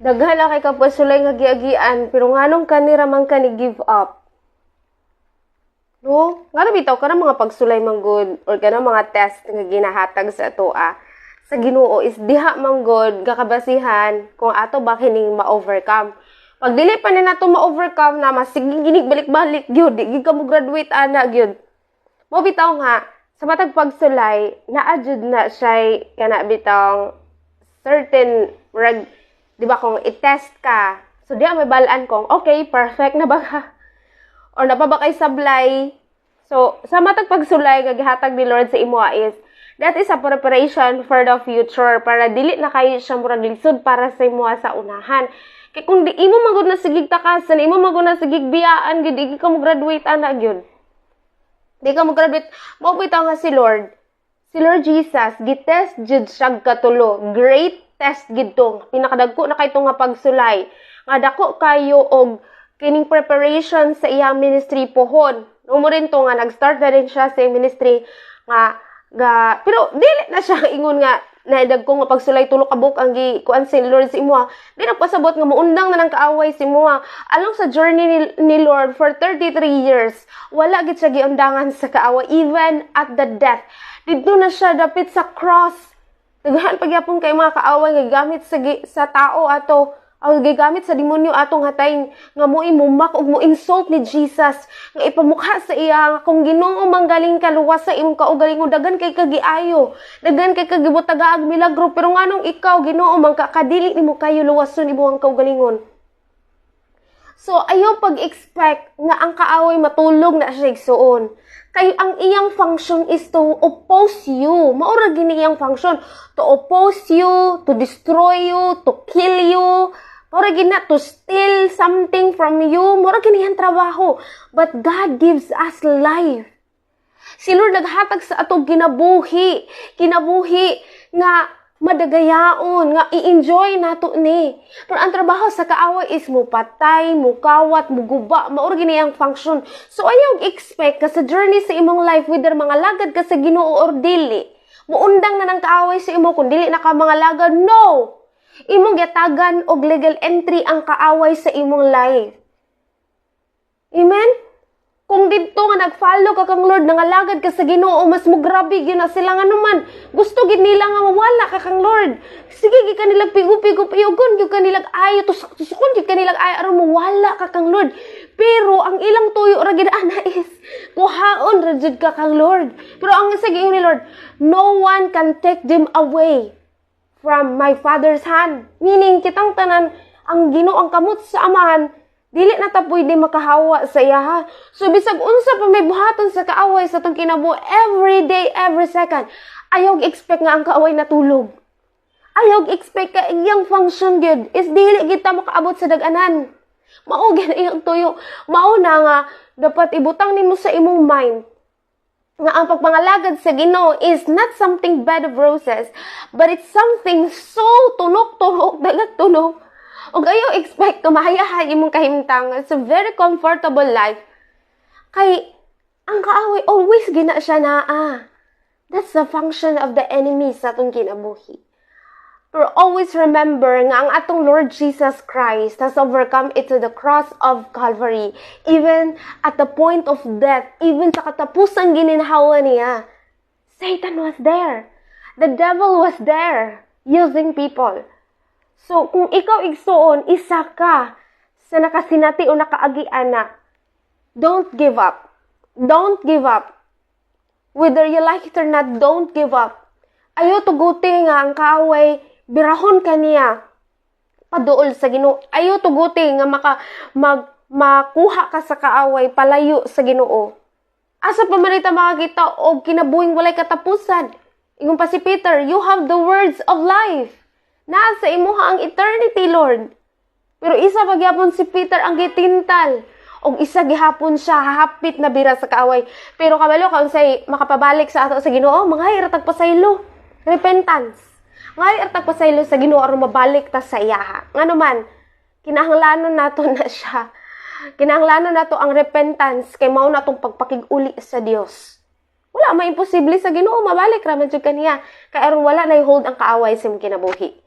Daghan na kay kapasulay nga giagian, pero nganong kanira man ka ni give up. No? Nga bitaw ka na mga pagsulay manggod or ka na mga test nga ginahatag sa atoa sa Ginoo is diha manggod gakabasihan kung ato ba kining ma-overcome. Pag dili pa ni nato ma-overcome na masigig ginig balik-balik gyud, di ka mo graduate ana gyud. Mo bitaw nga sa matag pagsulay naadjud na siya kana bitang certain di ba kung i-test ka, so di may balaan kung, okay, perfect na ba ka? Or na pa ba kay sablay? So, sa matag pagsulay, gagihatag ni Lord sa imo is, that is a preparation for the future, para dili na kayo siya murag lisod para sa imo sa unahan. Kaya kung di imo magod na sigig takasan, imo magod na sigig biyaan, di ka mo graduate, anak yun. Di ka mo graduate, maupitaw nga si Lord Jesus, gitest jud siyag katulo, great test gidtong pinakadagko na kay nga pagsulay nga dako kayo og kining preparation sa iyang ministry pohon mo rin to nga nag-start na rin siya sa ministry nga pero dili na siya ingon nga naidagko nga pagsulay tulo ka book ang kuan si Lord si imo di nagpasabot nga muundang na nang kaaway si imo along sa journey ni Lord for 33 years wala gid siya giundangan sa kaaway even at the death didto na siya dapit sa cross. Daghan pagyapon kay mga kaaway nga gamit sa tao ato ang gigamit sa demonyo atong hatayin nga mo imumak ug mo insult ni Jesus nga ipamukha sa iya kung Ginoo manggaling kaluwas sa imong kaugalingon daghan kay kagiayo daghan kay kagibutagaag milagro pero nganong ikaw Ginoo mangkakadili nimo kayo luwason imong kaugalingon. So ayo pag-expect nga ang kaaway matulog na siya igsuon. Kay ang iyang function is to oppose you. Maura gini iyang function. To oppose you, to destroy you, to kill you. Maura gini to steal something from you. Maura gini iyang trabaho. But God gives us life. Si Lord naghatag sa atong kinabuhi. Kinabuhi nga madagayaon, nga i-enjoy nato ni. Pero ang trabaho sa kaaway is mo patay, mo kawat, mo guba, maura gini ang function. So ayaw expect ka sa journey sa imong life whether mga lagad ka sa Ginoo or dili. Muundang na ng kaaway sa imo kung dili na ka mga lagad. No! Imong gatagan og legal entry ang kaaway sa imong life. Amen? Kung dito nga nag-follow ka kang Lord, nangalagad ka sa Ginoo, mas mo grabe gyud na sila nga naman. Gusto gid nila nga mawala ka kang Lord. Sige gid kanilang pigo-pigo piyugon gyud kanilang ayo tusukon gyud kanilang ayo aron mawala ka kang Lord. Pero ang ilang tuyo ra gid ana is kuhaon ra jud ka kang Lord. Pero ang sige ni Lord, no one can take them away from my Father's hand. Meaning kitang tanan ang Ginoo ang kamot sa amahan dili na ta pwede makahawa sa iya ha. So bisag unsa pa may buhaton sa kaaway sa tong kinabuhi every day, every second. Ayaw expect nga ang kaaway natulog. Ayaw expect ka iyang function gyud is dili kita makaabot sa dag-anan. Mao gyud iyang tuyo. Mao na nga dapat ibutang nimo sa imong mind nga ang pagpangalagad sa Ginoo is not something bed of roses, but it's something so tunok-tunok, dagat-tunok. O kayo expect ka mahayahay imong kahimtang. It's a very comfortable life. Kay, ang kaaway, always gina siya na, that's the function of the enemy sa atong kinabuhi. Pero always remember nga ang atong Lord Jesus Christ has overcome it to the cross of Calvary. Even at the point of death, even sa katapusang gininhawa niya, Satan was there. The devil was there, using people. So, kung ikaw igsuon, isa ka sa nakasinati o nakaagian na, don't give up. Don't give up. Whether you like it or not, don't give up. Ayaw tuguti nga ang kaaway, birahon ka niya, paduol sa Ginoo. Ayaw tuguti nga makuha ka sa kaaway, palayo sa Ginoo. Asa pa man ita makakita o kinabuhing walay katapusan. Ingon pa si Peter, you have the words of life. Nasa imuha ang eternity, Lord. Pero isa pagyapon si Peter ang gitintal. O isa gihapon siya hahapit na bira sa kaaway. Pero kabalo kung say makapabalik sa ato sa Ginoo, mga iratag pasaylo. Repentance. Mga iratag pasaylo sa Ginoo aron mabalik ta sa iya. Ngano man, kinahanglanon nato na siya. Kinahanglanon nato ang repentance kay mao natong pagpakig-uli sa Dios. Wala may imposible sa Ginoo, mabalik ra man jud kaniya. Kay aron wala na i-hold ang kaaway sa imong kinabuhi.